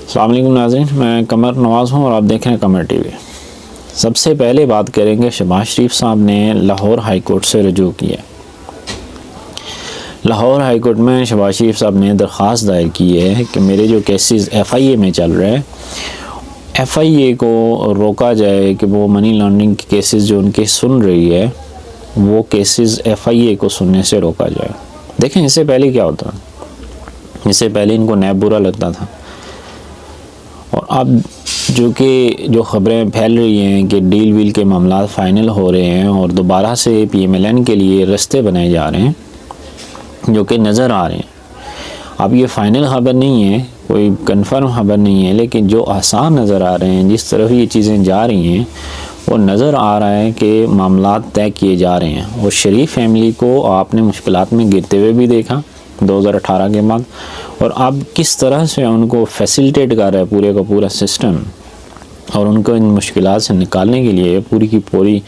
अस्सलाम वालेकुम नाज़रीन, मैं कमर नवाज़ हूँ और आप देख रहे हैं कमर टीवी। सबसे पहले बात करेंगे, शहबाज शरीफ साहब ने लाहौर हाई कोर्ट से रुजू किया। लाहौर हाई कोर्ट में शहबाज शरीफ साहब ने दरख्वास्त दायर की है कि मेरे जो केसेस FIA में चल रहे हैं, FIA को रोका जाए कि वो मनी लॉन्ड्रिंग के केसेस जो उनके सुन रही है वो केसेस FIA को सुनने से रोका जाए। देखें, इससे पहले क्या होता, इससे पहले इनको नैब बुरा लगता था, और अब जो खबरें फैल रही हैं कि डील वील के मामला फ़ाइनल हो रहे हैं और दोबारा से PMLN के लिए रास्ते बनाए जा रहे हैं जो कि नज़र आ रहे हैं। अब ये फ़ाइनल ख़बर नहीं है, कोई कंफर्म ख़बर नहीं है, लेकिन जो आसार नज़र आ रहे हैं, जिस तरफ ये चीज़ें जा रही हैं, वो नज़र आ रहा है कि मामला तय किए जा रहे हैं। और शरीफ फैमिली को आपने मुश्किलात में गिरते हुए भी देखा 2018 के बाद, और अब किस तरह से उनको फैसिलिटेट कर रहा है पूरे का पूरा सिस्टम, और उनको इन मुश्किलात से निकालने के लिए पूरी की पूरी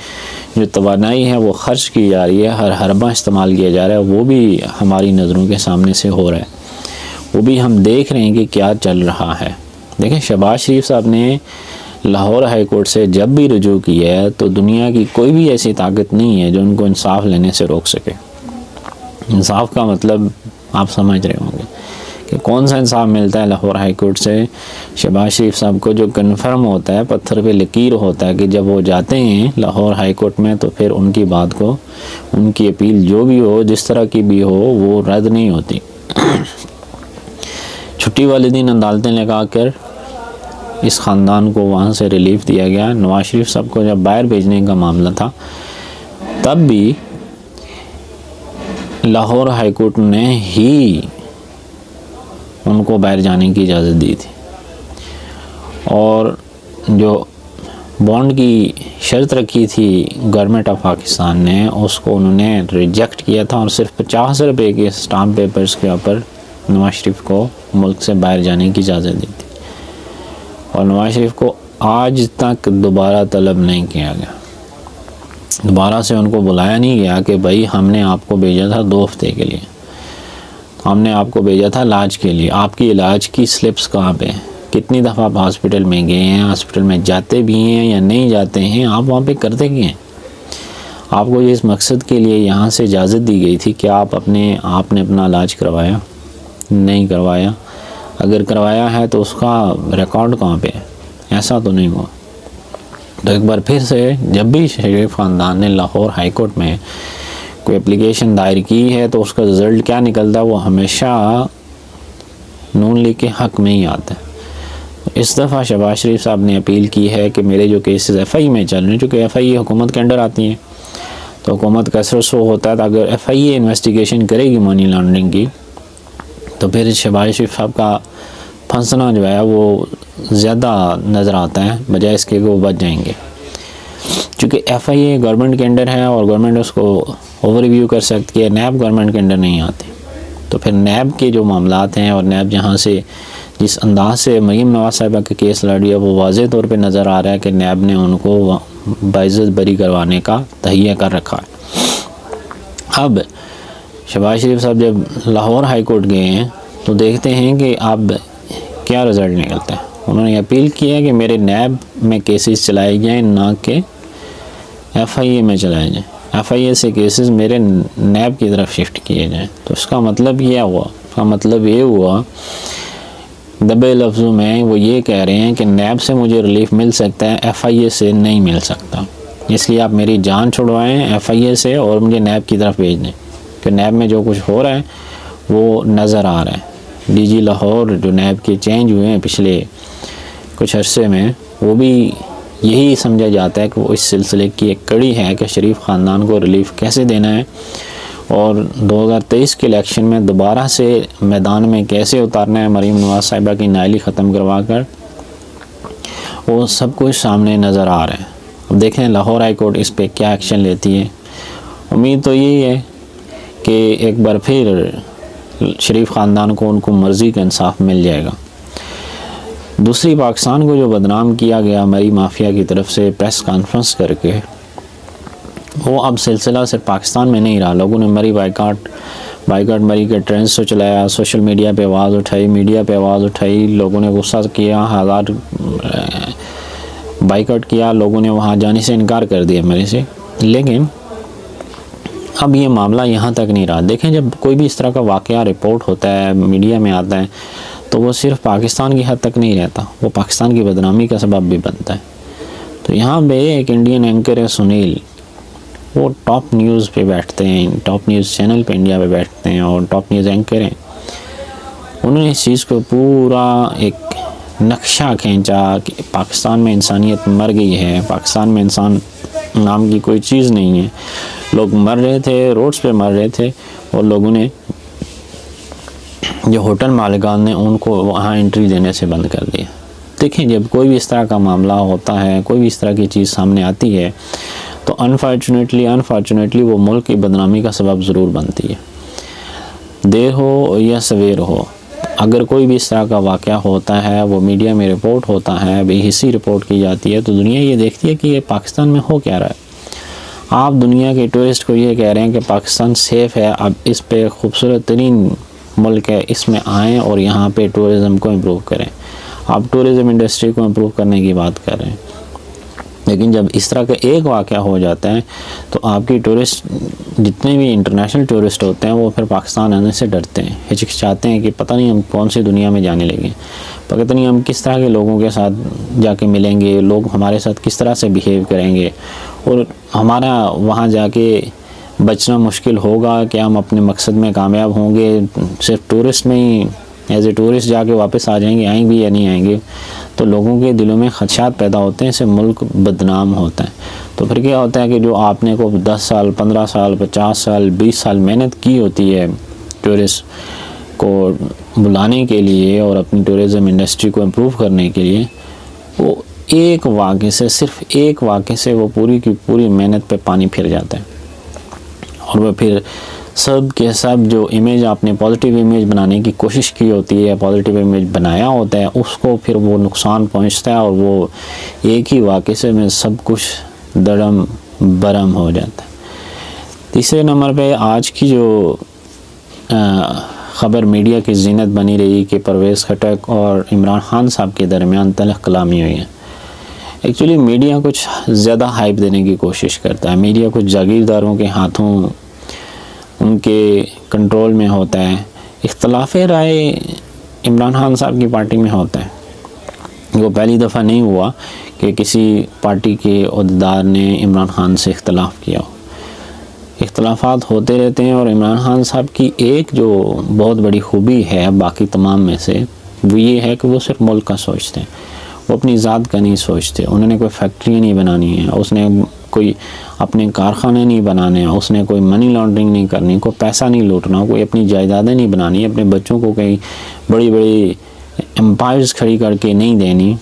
जो तवानाई है वो खर्च की जा रही है, हर हरबा इस्तेमाल किया जा रहा है। वो भी हमारी नज़रों के सामने से हो रहा है, वो भी हम देख रहे हैं कि क्या चल रहा है। देखें, शहबाज शरीफ साहब ने लाहौर हाई कोर्ट से जब भी रुजू किया है तो दुनिया की कोई भी ऐसी ताकत नहीं है जो उनको इंसाफ लेने से रोक सके। इंसाफ का मतलब आप समझ रहे होंगे कि कौन सा इंसाफ मिलता है लाहौर हाई कोर्ट से शहबाज शरीफ साहब को, जो कन्फर्म होता है, पत्थर पे लकीर होता है कि जब वो जाते हैं लाहौर हाई कोर्ट में तो फिर उनकी बात को, उनकी अपील जो भी हो, जिस तरह की भी हो, वो रद्द नहीं होती। छुट्टी वाले दिन अदालतें लगा कर इस ख़ानदान को वहाँ से रिलीफ दिया गया। नवाज शरीफ साहब को जब बाहर भेजने का मामला था तब भी लाहौर हाई कोर्ट ने ही उनको बाहर जाने की इजाज़त दी थी, और जो बॉन्ड की शर्त रखी थी गवर्नमेंट ऑफ पाकिस्तान ने, उसको उन्होंने रिजेक्ट किया था, और सिर्फ 50 रुपये के स्टाम्प पेपर्स के ऊपर नवाज शरीफ को मुल्क से बाहर जाने की इजाज़त दी थी। और नवाज शरीफ को आज तक दोबारा तलब नहीं किया गया, दोबारा से उनको बुलाया नहीं गया कि भाई हमने आपको भेजा था 2 हफ्ते के लिए, हमने आपको भेजा था इलाज के लिए, आपकी इलाज की स्लिप्स कहाँ पे हैं, कितनी दफ़ा आप हॉस्पिटल में गए हैं, हॉस्पिटल में जाते भी हैं या नहीं जाते हैं, आप वहाँ पे करते क्या हैं। आपको इस मकसद के लिए यहाँ से इजाज़त दी गई थी कि आपने अपना इलाज करवाया, नहीं करवाया, अगर करवाया है तो उसका रिकॉर्ड कहाँ पे है, ऐसा तो नहीं हुआ। तो एक बार फिर से जब भी शरीफ ख़ानदान ने लाहौर हाई कोर्ट में कोई एप्लीकेशन दायर की है तो उसका रिज़ल्ट क्या निकलता है, वो हमेशा नून लीग के हक़ में ही आता है। इस दफ़ा शहबाज शरीफ साहब ने अपील की है कि मेरे जो केसेस FIA में चल रहे हैं, चूँकि FIA हुकूमत के अंडर आती हैं तो हुकूमत का असर सो होता है, तो अगर FIA इन्वेस्टिगेशन करेगी मनी लॉन्ड्रिंग की तो फिर शहबाज शरीफ साहब का फंसना जो है वो ज़्यादा नज़र आता है, बजाय इसके कि वो बच जाएंगे। चूँकि FIA गवर्नमेंट के अंडर है और गवर्नमेंट उसको ओवरव्यू कर सकती है, नैब गवर्नमेंट के अंडर नहीं आती, तो फिर नैब के जो मामलात हैं और नैब जहाँ से जिस अंदाज से मरीम नवाज़ साहिबा के केस लड़ी है, वो वाज़ेह तौर पे नज़र आ रहा है कि नैब ने उनको बाइज़्ज़त बरी करवाने का तहिया कर रखा है। अब शहबाज शरीफ साहब जब लाहौर हाई कोर्ट गए हैं तो देखते हैं कि अब क्या रिज़ल्ट निकलता है। उन्होंने अपील की है कि मेरे नैब में केसेस चलाए जाएँ, ना कि FIA में चलाए जाएँ, FIA से केसेस मेरे नैब की तरफ शिफ्ट किए जाएँ। तो इसका मतलब क्या हुआ, इसका मतलब ये हुआ दबे लफ्ज़ों में वो ये कह रहे हैं कि नैब से मुझे रिलीफ मिल सकता है, FIA से नहीं मिल सकता, इसलिए आप मेरी जान छुड़वाएं FIA से और मुझे नैब की तरफ भेज दें, कि नैब में जो कुछ हो रहा है वो नज़र आ रहा है। DG लाहौर जो नैब के चेंज हुए हैं पिछले कुछ अरसे में, वो भी यही समझा जाता है कि वो इस सिलसिले की एक कड़ी है कि शरीफ ख़ानदान को रिलीफ कैसे देना है, और 2023 के इलेक्शन में दोबारा से मैदान में कैसे उतारना है मरीम नवाज़ साहिबा की नाअहली ख़त्म करवा कर, वो सब कुछ सामने नज़र आ रहा है। अब देखें लाहौर हाई कोर्ट इस पर क्या एक्शन लेती है। उम्मीद तो यही है कि एक बार फिर शरीफ ख़ानदान को उनको मर्ज़ी का इंसाफ मिल जाएगा। दूसरी, पाकिस्तान को जो बदनाम किया गया मरी माफिया की तरफ से प्रेस कॉन्फ्रेंस करके, वो अब सिलसिला सिर्फ पाकिस्तान में नहीं रहा। लोगों ने मरी बाइकाट बाइकआउट मरी के ट्रेंड्स को चलाया, सोशल मीडिया पे आवाज़ उठाई, मीडिया पे आवाज़ उठाई, लोगों ने गुस्सा किया, हज़ार बाइकआउट किया, लोगों ने वहाँ जाने से इनकार कर दिया मेरे से। लेकिन अब ये मामला यहाँ तक नहीं रहा। देखें, जब कोई भी इस तरह का वाक़या रिपोर्ट होता है, मीडिया में आता है, तो वो सिर्फ पाकिस्तान की हद तक नहीं रहता, वो पाकिस्तान की बदनामी का सबब भी बनता है। तो यहाँ पे एक इंडियन एंकर है सुनील, वो टॉप न्यूज़ पे बैठते हैं, टॉप न्यूज़ चैनल पे इंडिया पे बैठते हैं और टॉप न्यूज़ एंकर हैं। उन्होंने इस चीज़ को पूरा एक नक्शा खींचा कि पाकिस्तान में इंसानियत मर गई है, पाकिस्तान में इंसान नाम की कोई चीज़ नहीं है, लोग मर रहे थे, रोड्स पे मर रहे थे, और लोगों ने, जो होटल मालिकान ने, उनको वहाँ एंट्री देने से बंद कर दिया। देखें, जब कोई भी इस तरह का मामला होता है, कोई भी इस तरह की चीज़ सामने आती है, तो अनफॉर्चुनेटली वो मुल्क की बदनामी का सबब ज़रूर बनती है। देर हो या सवेर हो, अगर कोई भी इस तरह का वाक़या होता है, वो मीडिया में रिपोर्ट होता है, बेहिस्सी रिपोर्ट की जाती है, तो दुनिया ये देखती है कि ये पाकिस्तान में हो क्या रहा है। आप दुनिया के टूरिस्ट को ये कह रहे हैं कि पाकिस्तान सेफ़ है, अब इस पे खूबसूरत तरीन मुल्क है, इसमें आएँ और यहाँ पे टूरिज़म को इम्प्रूव करें। आप टूरिज़म इंडस्ट्री को इम्प्रूव करने की बात कर रहे हैं, लेकिन जब इस तरह का एक वाक़या हो जाता है तो आपकी टूरिस्ट, जितने भी इंटरनेशनल टूरिस्ट होते हैं, वो फिर पाकिस्तान आने से डरते हैं, हिचकिचाते हैं कि पता नहीं हम कौन सी दुनिया में जाने लगे, पता नहीं हम किस तरह के लोगों के साथ जाके मिलेंगे, लोग हमारे साथ किस तरह से बिहेव करेंगे, और हमारा वहाँ जाके बचना मुश्किल होगा कि हम अपने मकसद में कामयाब होंगे, सिर्फ टूरिस्ट में ही एज ए टूरिस्ट जाके वापस आ जाएंगे, आएंगे भी या नहीं आएंगे। तो लोगों के दिलों में खदशात पैदा होते हैं, इससे मुल्क बदनाम होता है। तो फिर क्या होता है कि जो आपने को 10 साल 15 साल 50 साल 20 साल मेहनत की होती है टूरिस्ट को बुलाने के लिए और अपनी टूरिज़म इंडस्ट्री को इम्प्रूव करने के लिए, वो एक वाक़े से, सिर्फ एक वाक़े से वो पूरी की पूरी मेहनत पे पानी फिर जाता है, और वह फिर सब के सब जो इमेज आपने पॉजिटिव इमेज बनाने की कोशिश की होती है, पॉजिटिव इमेज बनाया होता है, उसको फिर वो नुकसान पहुंचता है, और वो एक ही वाक़े से में सब कुछ दड़म बरम हो जाता है। तीसरे नंबर पे आज की जो ख़बर मीडिया की ज़ीनत बनी रही कि परवेज़ खटक और इमरान खान साहब के दरमियान तलख़ कलामी हुई है। एक्चुअली मीडिया कुछ ज़्यादा हाइप देने की कोशिश करता है, मीडिया कुछ जागीरदारों के हाथों, उनके कंट्रोल में होता है। इख्तलाफ राय इमरान खान साहब की पार्टी में होता है, वो पहली दफ़ा नहीं हुआ कि किसी पार्टी के ओहदेदार ने इमरान खान से इख्तलाफ किया हो। इख्तलाफात होते रहते हैं, और इमरान खान साहब की एक जो बहुत बड़ी खूबी है बाकी तमाम में से, वो ये है कि वो सिर्फ मुल्क का सोचते हैं, वो अपनी ज़ात का नहीं सोचते। उन्होंने कोई फैक्ट्रियाँ नहीं बनानी है, उसने कोई अपने कारखाने नहीं बनाने हैं, उसने कोई मनी लॉन्ड्रिंग नहीं करनी, कोई पैसा नहीं लूटना, कोई अपनी जायदादें नहीं बनानी, अपने बच्चों को कहीं बड़ी बड़ी एम्पायर्स खड़ी करके नहीं देनी।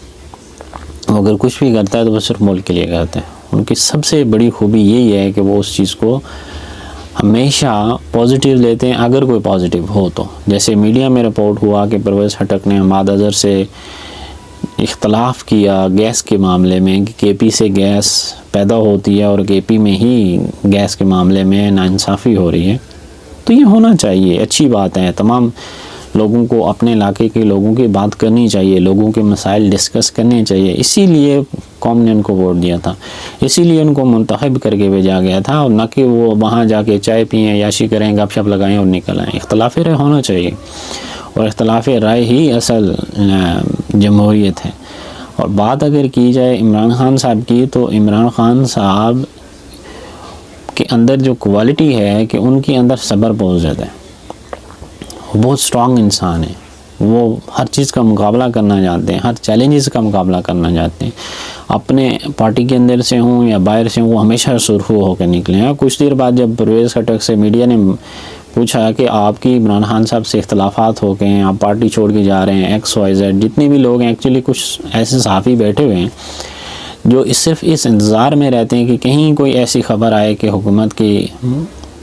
अगर कुछ भी करता है तो वो सिर्फ मुल्क के लिए करता है। उनकी सबसे बड़ी खूबी यही है कि वो उस चीज़ को हमेशा पॉजिटिव लेते हैं, अगर कोई पॉजिटिव हो तो। जैसे मीडिया में रिपोर्ट हुआ कि परवेज़ खटक ने हमाद अज़हर से इख्तलाफ किया गैस के मामले में, कि केपी से गैस पैदा होती है और केपी में ही गैस के मामले में नाइंसाफ़ी हो रही है। तो ये होना चाहिए, अच्छी बात है, तमाम लोगों को, अपने इलाके के लोगों की बात करनी चाहिए, लोगों के मसाइल डिस्कस करने चाहिए। इसीलिए कौम ने उनको वोट दिया था, इसीलिए उनको मुंतखब करके भेजा गया था, और न कि वो वहाँ जाके चाय पिएँ, याशी करें, गपशप लगाएँ और निकल आएँ। इख्तलाफ राय होना चाहिए, और इख्तलाफ राय ही असल जमहूरियत है। और बात अगर की जाए इमरान खान साहब की, तो इमरान खान साहब के अंदर जो क्वालिटी है कि उनके अंदर सब्र बहुत ज़्यादा है, वो बहुत स्ट्रॉन्ग इंसान है, वो हर चीज़ का मुकाबला करना चाहते हैं, हर चैलेंजेस का मुकाबला करना चाहते हैं। अपने पार्टी के अंदर से हों या बाहर से हों, वो हमेशा सुरखरू होकर निकले हैं। कुछ देर बाद जब परवेज़ खटक से मीडिया ने पूछा कि आपकी इमरान खान साहब से इख्तलाफात हो गए हैं, आप पार्टी छोड़ के जा रहे हैं, XYZ, जितने भी लोग हैं, एक्चुअली कुछ ऐसे सहाफ़ी बैठे हुए हैं जो सिर्फ इस इंतज़ार में रहते हैं कि कहीं कोई ऐसी खबर आए कि हुकूमत की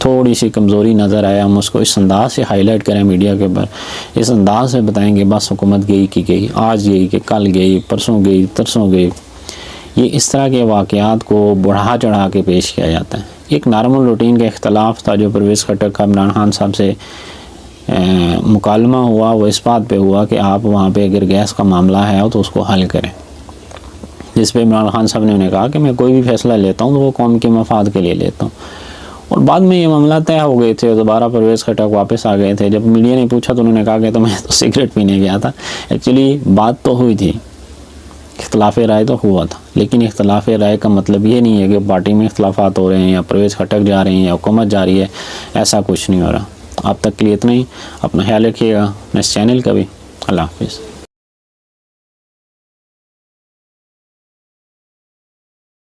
थोड़ी सी कमज़ोरी नज़र आए, हम उसको इस अंदाज से हाईलाइट करें मीडिया के ऊपर, इस अंदाज से बताएंगे बस हुकूमत गई कि गई, आज गई कि कल गई, परसों गई, तरसों गई। ये इस तरह के वाक़यात को बढ़ा चढ़ा के पेश किया जाता है। एक नॉर्मल रूटीन का इख्तलाफ था जो परवेज़ खट्टर का इमरान खान साहब से मुकालमा हुआ, वो इस बात पे हुआ कि आप वहाँ पे अगर गैस का मामला है तो उसको हल करें, जिस पे इमरान खान साहब ने उन्हें कहा कि मैं कोई भी फैसला लेता हूँ तो वो कौम के मफाद के लिए लेता हूँ। और बाद में ये मामला तय हो गए थे, दोबारा परवेज़ खट्टर वापस आ गए थे। जब मीडिया ने पूछा तो उन्होंने कहा कि तो मैं तो सिगरेट पीने गया था। एक्चुअली बात तो हुई थी, इख्तलाफ राय तो हुआ था, लेकिन इख्तलाफ राय का मतलब ये नहीं है कि पार्टी में इख्तलाफात हो रहे हैं या परवेज़ खट्टर जा रहे हैं या हुकूमत जा रही है, ऐसा कुछ नहीं हो रहा। आप तक के लिए इतना ही, अपना ख्याल रखिएगा। नेक्स्ट चैनल का भी। अल्लाह हाफिज़।